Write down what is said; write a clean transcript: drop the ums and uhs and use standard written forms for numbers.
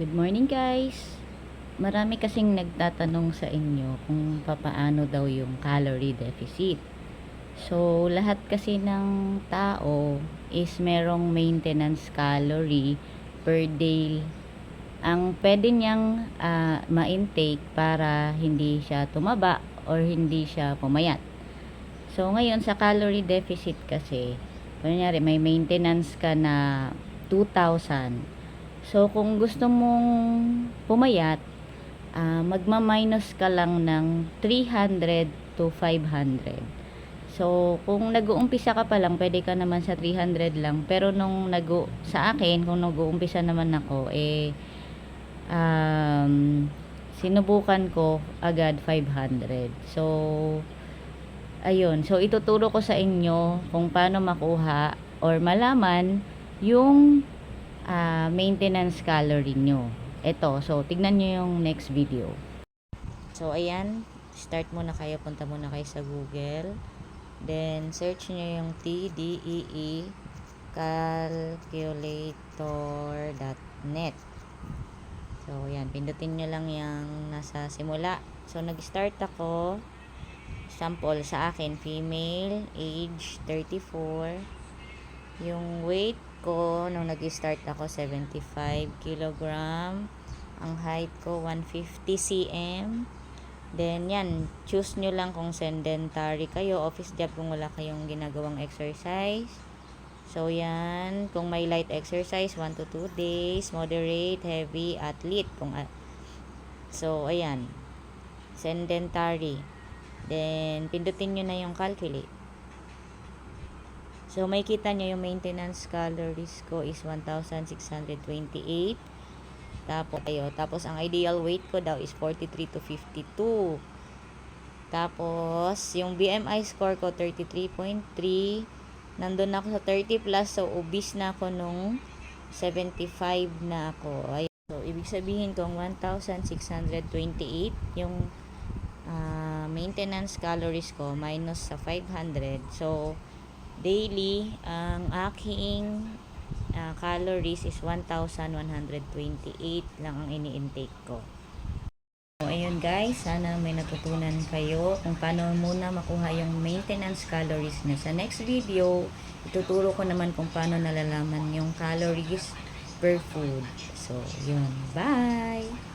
Good morning guys! Marami kasing nagtatanong sa inyo kung papaano daw yung calorie deficit. So, lahat kasi ng tao is merong maintenance calorie per day ang pwede niyang ma-intake para hindi siya tumaba or hindi siya pumayat. So, ngayon sa calorie deficit kasi, kunyari may maintenance ka na 2,000. So, kung gusto mong pumayat, magma-minus ka lang ng 300 to 500. So, kung nag-uumpisa ka pa lang, pwede ka naman sa 300 lang. Pero sa akin, kung nag-uumpisa naman ako, sinubukan ko agad 500. So, ayun. So, ituturo ko sa inyo kung paano makuha or malaman yung maintenance calorie nyo. Ito, so tignan nyo yung next video. So ayan, start muna kayo, punta muna kayo sa Google, then search nyo yung TDEE calculator.net. So ayan, pindutin nyo lang yung nasa simula. So nag-start ako, sample sa akin, female, age 34, yung weight ko nung nag-start ako 75 kilogram, ang height ko 150 cm. Then yan, choose nyo lang kung sedentary kayo, office job kung wala kayong ginagawang exercise. So yan, kung may light exercise 1 to 2 days, moderate, heavy, athlete so ayan, sedentary. Then pindutin nyo na yung calculate. So, may kita nyo yung maintenance calories ko is 1,628. Tapos, ang ideal weight ko daw is 43 to 52. Tapos, yung BMI score ko 33.3. Nandun ako sa 30 plus. So, obese na ako nung 75 na ako. Ayun. So, ibig sabihin kung 1,628 yung maintenance calories ko minus sa 500. So, daily, ang aking calories is 1,128 lang ang ini-intake ko. So, ayun guys, sana may natutunan kayo kung paano muna makuha yung maintenance calories na. Sa next video, ituturo ko naman kung paano nalalaman yung calories per food. So, yun. Bye!